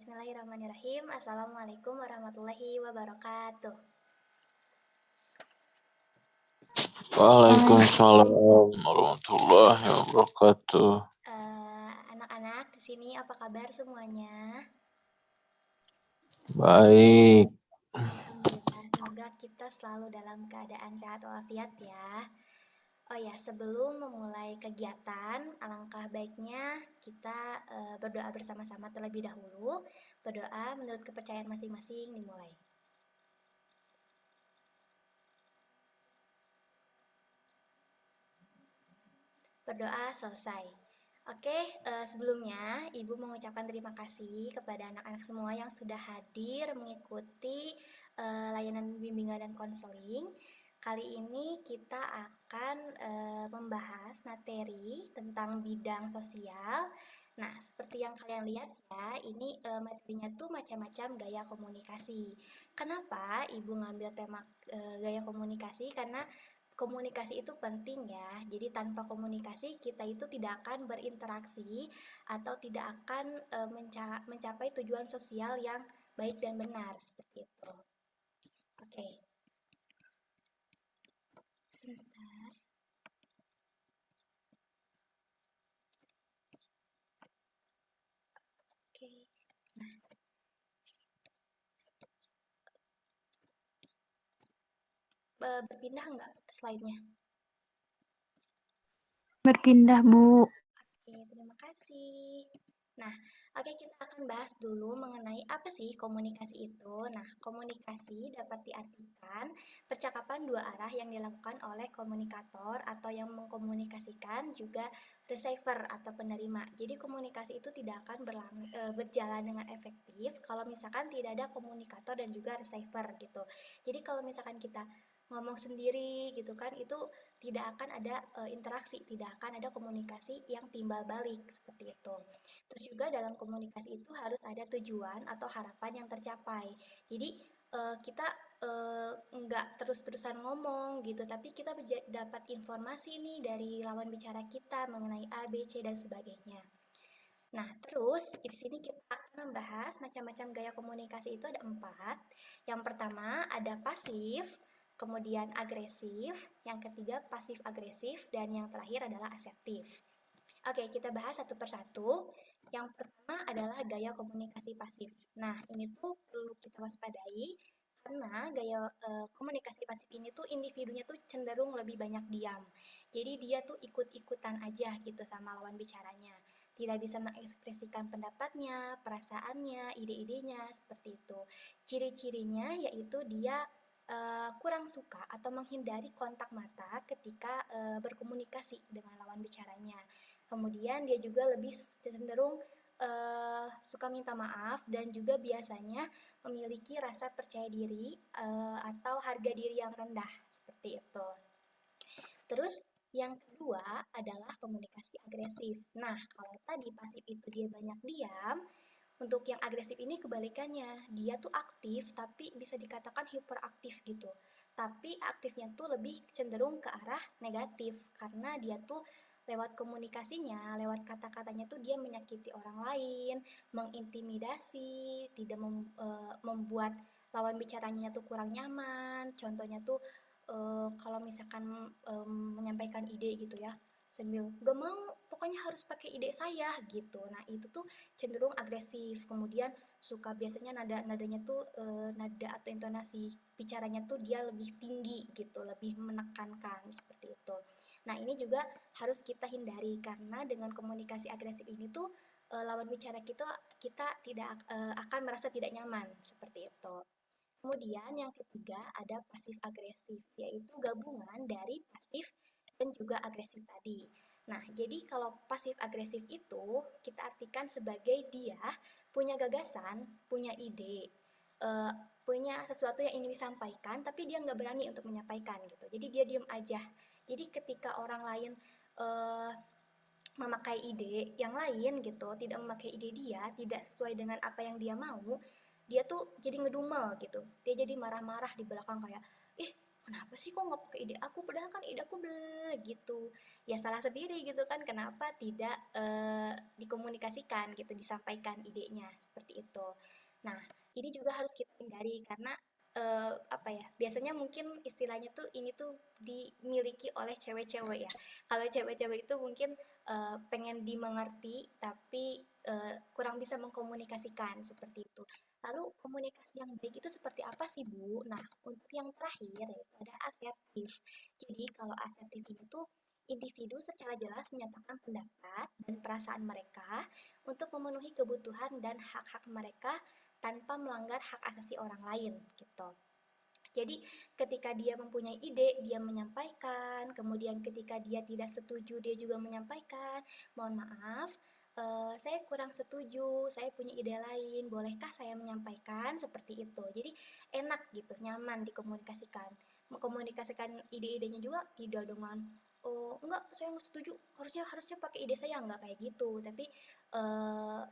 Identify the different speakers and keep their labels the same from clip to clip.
Speaker 1: Bismillahirrahmanirrahim. Assalamualaikum warahmatullahi wabarakatuh.
Speaker 2: Waalaikumsalam warahmatullahi wabarakatuh.
Speaker 1: Anak-anak di sini apa kabar semuanya?
Speaker 2: Baik.
Speaker 1: Alhamdulillah, semoga kita selalu dalam keadaan sehat walafiat ya. Oh ya, sebelum memulai kegiatan, alangkah baiknya kita berdoa bersama-sama terlebih dahulu. Berdoa menurut kepercayaan masing-masing dimulai. Berdoa selesai. Oke, sebelumnya Ibu mengucapkan terima kasih kepada anak-anak semua yang sudah hadir mengikuti layanan bimbingan dan konseling. Kali ini kita akan membahas materi tentang bidang sosial. Nah, seperti yang kalian lihat ya, ini materinya tuh macam-macam gaya komunikasi. Kenapa Ibu ngambil tema gaya komunikasi? Karena komunikasi itu penting ya. Jadi tanpa komunikasi kita itu tidak akan berinteraksi atau tidak akan mencapai tujuan sosial yang baik dan benar seperti itu. Oke. Sebentar. Oke. Nah, berpindah nggak slide-nya?
Speaker 3: Berpindah, Bu.
Speaker 1: Oke, terima kasih. Nah, oke kita akan bahas dulu mengenai apa sih komunikasi itu. Nah, komunikasi dapat diartikan percakapan dua arah yang dilakukan oleh komunikator atau yang mengkomunikasikan juga receiver atau penerima. Jadi komunikasi itu tidak akan berjalan dengan efektif kalau misalkan tidak ada komunikator dan juga receiver gitu. Jadi kalau misalkan kita ngomong sendiri gitu kan itu tidak akan ada interaksi, tidak akan ada komunikasi yang timbal balik seperti itu. Terus juga dalam komunikasi itu harus ada tujuan atau harapan yang tercapai. Jadi kita nggak terus-terusan ngomong gitu, tapi kita dapat informasi nih dari lawan bicara kita mengenai A, B, C dan sebagainya. Nah, terus di sini kita akan membahas macam-macam gaya komunikasi itu ada 4. Yang pertama ada pasif, kemudian agresif, yang ketiga pasif agresif, dan yang terakhir adalah asertif. Oke, kita bahas satu persatu. Yang pertama adalah gaya komunikasi pasif. Nah, ini tuh perlu kita waspadai karena gaya komunikasi pasif ini tuh individunya tuh cenderung lebih banyak diam. Jadi dia tuh ikut-ikutan aja gitu sama lawan bicaranya. Tidak bisa mengekspresikan pendapatnya, perasaannya, ide-idenya, seperti itu. Ciri-cirinya yaitu dia kurang suka atau menghindari kontak mata ketika berkomunikasi dengan lawan bicaranya. Kemudian dia juga lebih cenderung suka minta maaf dan juga biasanya memiliki rasa percaya diri atau harga diri yang rendah seperti itu. Terus yang kedua adalah komunikasi agresif. Nah, kalau tadi pasif itu dia banyak diam, untuk yang agresif ini kebalikannya. Dia tuh aktif tapi bisa dikatakan hiperaktif gitu. Tapi aktifnya tuh lebih cenderung ke arah negatif karena dia tuh lewat komunikasinya, lewat kata-katanya tuh dia menyakiti orang lain, mengintimidasi, tidak membuat lawan bicaranya tuh kurang nyaman. Contohnya tuh kalau misalkan menyampaikan ide gitu ya, sambil gak mau pokoknya harus pakai ide saya gitu. Nah itu tuh cenderung agresif. Kemudian suka biasanya nadanya tuh nada atau intonasi bicaranya tuh dia lebih tinggi gitu, lebih menekankan seperti itu. Nah ini juga harus kita hindari karena dengan komunikasi agresif ini tuh lawan bicara kita tidak akan merasa tidak nyaman seperti itu. Kemudian yang ketiga ada pasif agresif, yaitu gabungan dari pasif dan juga agresif tadi. Nah, jadi kalau pasif agresif itu kita artikan sebagai dia punya gagasan, punya ide, uh, punya sesuatu yang ingin disampaikan, tapi dia nggak berani untuk menyampaikan gitu. Jadi dia diem aja. Jadi ketika orang lain uh, memakai ide yang lain gitu, tidak memakai ide dia, tidak sesuai dengan apa yang dia mau, dia tuh jadi ngedumel gitu. Dia jadi marah-marah di belakang kayak, ih kenapa sih kok nggak pakai ide aku, padahal kan ide aku gitu. Ya salah sendiri gitu kan, kenapa tidak dikomunikasikan gitu, disampaikan idenya seperti itu. Nah, ini juga harus kita hindari karena apa ya, biasanya mungkin istilahnya tuh ini tuh dimiliki oleh cewek-cewek ya. Kalau cewek-cewek itu mungkin pengen dimengerti tapi kurang bisa mengkomunikasikan seperti itu. Lalu komunikasi yang baik itu seperti apa sih, Bu? Nah, untuk yang terakhir yaitu ada asertif. Jadi kalau asertif ini tuh individu secara jelas menyatakan pendapat dan perasaan mereka untuk memenuhi kebutuhan dan hak-hak mereka tanpa melanggar hak asasi orang lain gitu. Jadi ketika dia mempunyai ide, dia menyampaikan, kemudian ketika dia tidak setuju, dia juga menyampaikan, mohon maaf, saya kurang setuju, saya punya ide lain, bolehkah saya menyampaikan seperti itu. Jadi enak gitu, nyaman dikomunikasikan. Mengkomunikasikan ide-idenya juga tidak dengan oh enggak saya nggak setuju harusnya harusnya pakai ide saya enggak kayak gitu tapi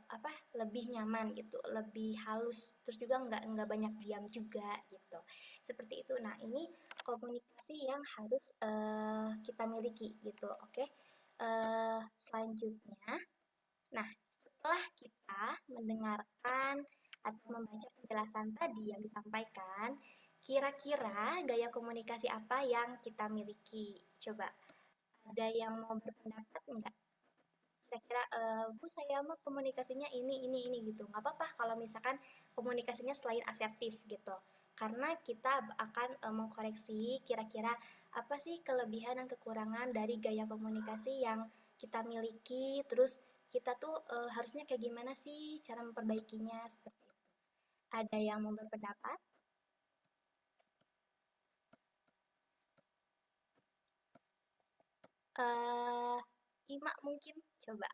Speaker 1: apa lebih nyaman gitu lebih halus terus juga enggak banyak diam juga gitu seperti itu. Nah, ini komunikasi yang harus kita miliki gitu, oke? Selanjutnya, nah setelah kita mendengarkan atau membaca penjelasan tadi yang disampaikan, kira-kira gaya komunikasi apa yang kita miliki? Coba, ada yang mau berpendapat enggak? Kira-kira, Bu saya mah komunikasinya ini gitu. Nggak apa-apa kalau misalkan komunikasinya selain asertif gitu. Karena kita akan mengkoreksi kira-kira apa sih kelebihan dan kekurangan dari gaya komunikasi yang kita miliki. Terus kita tuh harusnya kayak gimana sih cara memperbaikinya seperti itu. Ada yang mau berpendapat? Eh, Ima mungkin coba.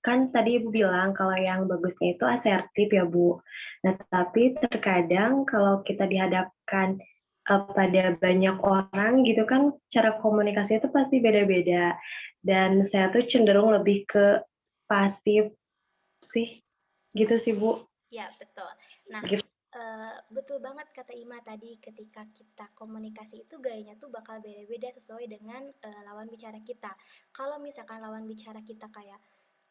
Speaker 4: Kan tadi Ibu bilang kalau yang bagusnya itu asertif ya Bu. Nah, tapi terkadang kalau kita dihadapkan pada banyak orang gitu kan cara komunikasinya itu pasti beda-beda. Dan saya tuh cenderung lebih ke pasif sih, gitu sih Bu.
Speaker 1: Ya, betul. Nah,
Speaker 4: Gitu.
Speaker 1: betul banget kata Ima tadi, ketika kita komunikasi itu gayanya tuh bakal beda-beda sesuai dengan lawan bicara kita. Kalau misalkan lawan bicara kita kayak,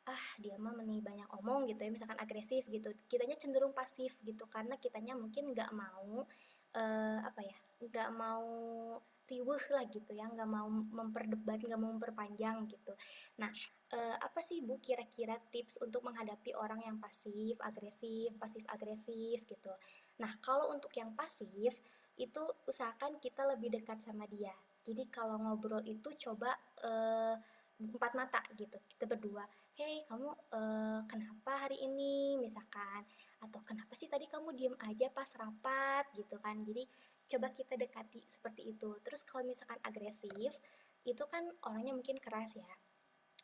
Speaker 1: ah dia mah meni banyak omong gitu ya, misalkan agresif gitu, kitanya cenderung pasif gitu, karena kitanya mungkin nggak mau, apa ya, nggak mau riweuh lah gitu ya, nggak mau memperdebat, nggak mau memperpanjang gitu. Nah, apa sih Bu kira-kira tips untuk menghadapi orang yang pasif agresif gitu. Nah, kalau untuk yang pasif itu usahakan kita lebih dekat sama dia. Jadi kalau ngobrol itu coba empat mata gitu, kita berdua. Hei kamu kenapa hari ini misalkan, atau kenapa sih tadi kamu diem aja pas rapat gitu kan. Jadi coba kita dekati seperti itu. Terus kalau misalkan agresif, itu kan orangnya mungkin keras ya,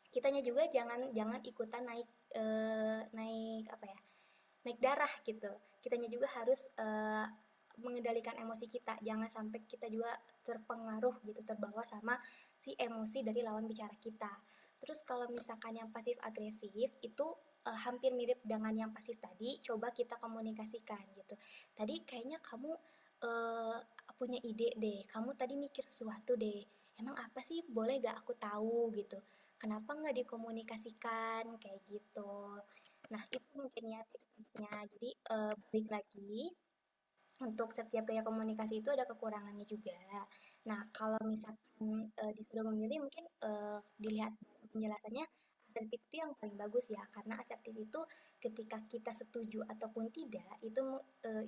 Speaker 1: kitanya juga jangan jangan ikutan naik naik apa ya, naik darah gitu. Kitanya juga harus mengendalikan emosi kita, jangan sampai kita juga terpengaruh gitu, terbawa sama si emosi dari lawan bicara kita. Terus kalau misalkan yang pasif agresif itu hampir mirip dengan yang pasif tadi, coba kita komunikasikan gitu. Tadi kayaknya kamu punya ide deh, kamu tadi mikir sesuatu deh, emang apa sih, boleh gak aku tahu gitu, kenapa nggak dikomunikasikan kayak gitu. Nah, itu mungkin ya tips-tipsnya. Jadi, balik lagi, untuk setiap gaya komunikasi itu ada kekurangannya juga. Nah, kalau misalkan disuruh memilih, mungkin dilihat dari penjelasannya, asertif itu yang paling bagus ya, karena asertif itu ketika kita setuju ataupun tidak, itu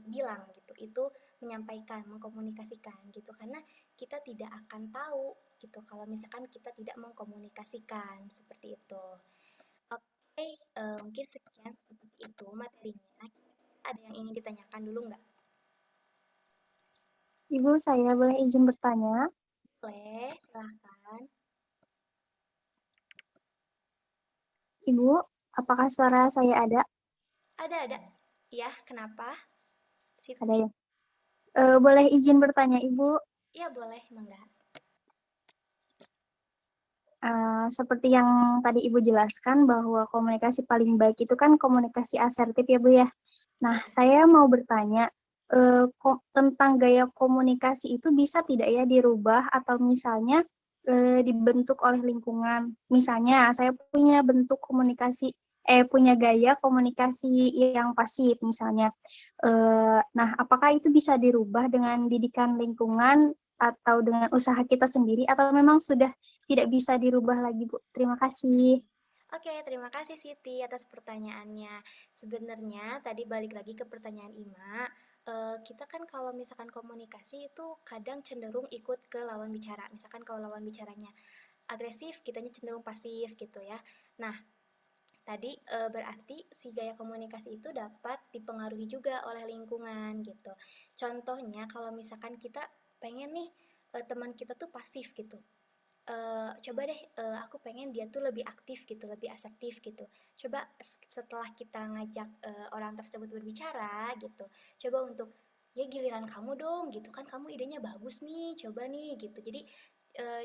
Speaker 1: bilang gitu, itu menyampaikan, mengkomunikasikan gitu, karena kita tidak akan tahu gitu kalau misalkan kita tidak mengkomunikasikan seperti itu. Oke, mungkin sekian seperti itu materinya. Ada yang ingin ditanyakan dulu nggak?
Speaker 3: Ibu, saya boleh izin bertanya?
Speaker 1: Boleh, silahkan.
Speaker 3: Ibu, apakah suara saya ada?
Speaker 1: Ada. Ya, kenapa?
Speaker 3: Ada
Speaker 1: Siti?
Speaker 3: ya. Boleh izin bertanya, Ibu?
Speaker 1: Iya, boleh, Mangga.
Speaker 3: Seperti yang tadi Ibu jelaskan bahwa komunikasi paling baik itu kan komunikasi asertif ya Bu ya. Nah, saya mau bertanya, tentang gaya komunikasi itu bisa tidak ya dirubah atau misalnya dibentuk oleh lingkungan. Misalnya, saya punya gaya komunikasi yang pasif misalnya. Nah, apakah itu bisa dirubah dengan didikan lingkungan atau dengan usaha kita sendiri atau memang sudah tidak bisa dirubah lagi, Bu? Terima kasih.
Speaker 1: Oke, terima kasih Siti atas pertanyaannya. Sebenarnya tadi balik lagi ke pertanyaan Ima, kita kan kalau misalkan komunikasi itu kadang cenderung ikut ke lawan bicara. Misalkan kalau lawan bicaranya agresif, kitanya cenderung pasif gitu ya. Nah, tadi berarti si gaya komunikasi itu dapat dipengaruhi juga oleh lingkungan gitu. Contohnya kalau misalkan kita pengen nih teman kita tuh pasif gitu. Coba deh aku pengen dia tuh lebih aktif gitu, lebih asertif gitu. Coba setelah kita ngajak orang tersebut berbicara gitu, coba untuk ya giliran kamu dong gitu kan, kamu idenya bagus nih, coba nih gitu. Jadi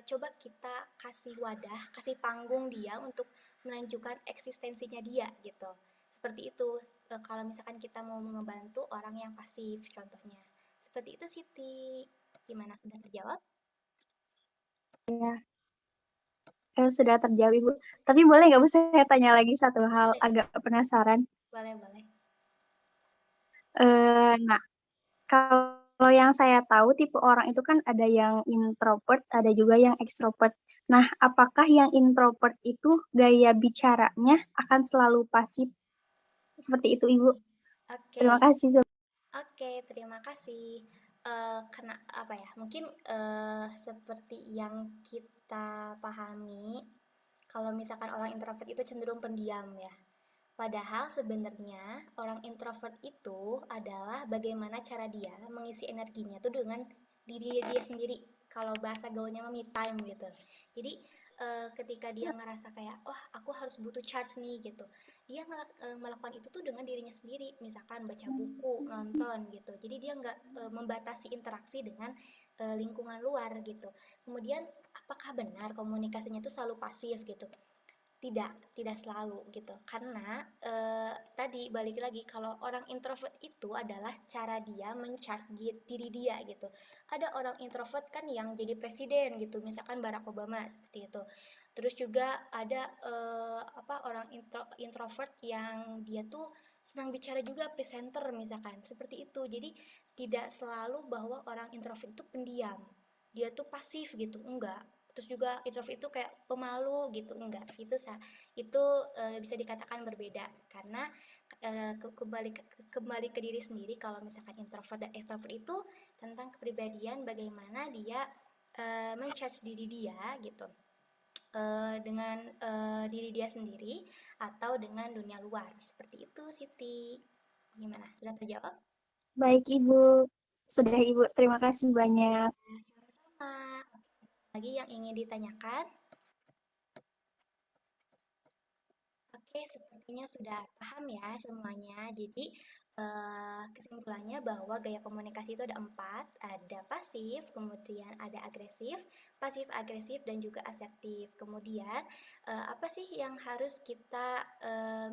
Speaker 1: coba kita kasih wadah, kasih panggung dia untuk menunjukkan eksistensinya dia gitu. Seperti itu kalau misalkan kita mau ngebantu orang yang pasif contohnya. Seperti itu Siti. Gimana, sudah terjawab?
Speaker 3: Ya. Sudah terjawab, Ibu. Tapi boleh nggak Bu, saya tanya lagi satu hal,
Speaker 1: Boleh,
Speaker 3: agak penasaran.
Speaker 1: boleh.
Speaker 3: Nah, kalau yang saya tahu tipe orang itu kan ada yang introvert, ada juga yang ekstrovert. Nah, apakah yang introvert itu gaya bicaranya akan selalu pasif? Seperti itu, Ibu. Terima
Speaker 1: Oke.
Speaker 3: kasih.
Speaker 1: Oke, terima kasih. Kena apa ya? Mungkin seperti yang kita pahami, kalau misalkan orang introvert itu cenderung pendiam ya. Padahal sebenarnya orang introvert itu adalah bagaimana cara dia mengisi energinya tuh dengan diri dia sendiri. Kalau bahasa gaulnya mah me time gitu. Jadi ketika dia ngerasa kayak, oh aku harus butuh charge nih gitu, dia melakukan itu tuh dengan dirinya sendiri. Misalkan baca buku, nonton gitu. Jadi dia nggak membatasi interaksi dengan lingkungan luar gitu. Kemudian apakah benar komunikasinya itu selalu pasif gitu? Tidak selalu gitu. Karena tadi balik lagi kalau orang introvert itu adalah cara dia men-charge diri dia gitu. Ada orang introvert kan yang jadi presiden gitu, misalkan Barack Obama seperti itu. Terus juga ada orang introvert yang dia tuh senang bicara juga, presenter misalkan, seperti itu. Jadi tidak selalu bahwa orang introvert itu pendiam. Dia tuh pasif gitu, enggak. Terus juga introvert itu kayak pemalu gitu, enggak. Itu bisa dikatakan berbeda karena kembali ke diri sendiri. Kalau misalkan introvert dan extrovert itu tentang kepribadian, bagaimana dia men-charge diri dia gitu, dengan diri dia sendiri atau dengan dunia luar. Seperti itu Siti. Gimana, sudah terjawab?
Speaker 3: Baik, Ibu. Sudah, Ibu. Terima kasih banyak.
Speaker 1: Sama-sama. Lagi yang ingin ditanyakan? Oke, sepertinya sudah paham ya semuanya. Jadi, kesimpulannya bahwa gaya komunikasi itu ada 4, ada pasif, kemudian ada agresif, pasif-agresif, dan juga asertif. Kemudian, apa sih yang harus kita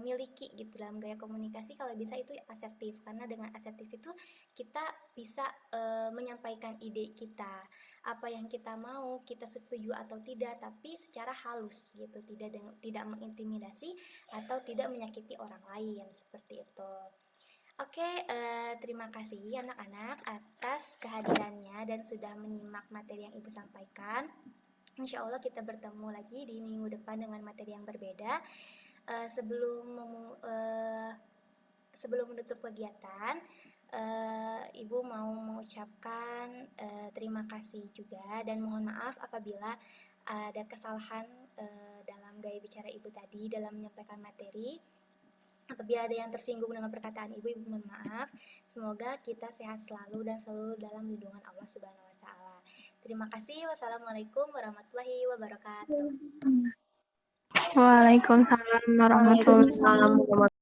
Speaker 1: miliki gitu dalam gaya komunikasi? Kalau bisa itu asertif, karena dengan asertif itu kita bisa menyampaikan ide kita, apa yang kita mau, kita setuju atau tidak, tapi secara halus gitu, tidak mengintimidasi atau tidak menyakiti orang lain, seperti itu. Oke, terima kasih anak-anak atas kehadirannya dan sudah menyimak materi yang Ibu sampaikan. Insya Allah kita bertemu lagi di minggu depan dengan materi yang berbeda. Sebelum menutup kegiatan, Ibu mau mengucapkan terima kasih juga dan mohon maaf apabila ada kesalahan dalam gaya bicara Ibu tadi dalam menyampaikan materi. Apabila ada yang tersinggung dengan perkataan Ibu mohon maaf. Semoga kita sehat selalu dan selalu dalam lindungan Allah Subhanahu wa taala. Terima kasih. Wassalamualaikum warahmatullahi wabarakatuh.
Speaker 5: Waalaikumsalam warahmatullahi
Speaker 4: Waalaikumsalam warahmatullahi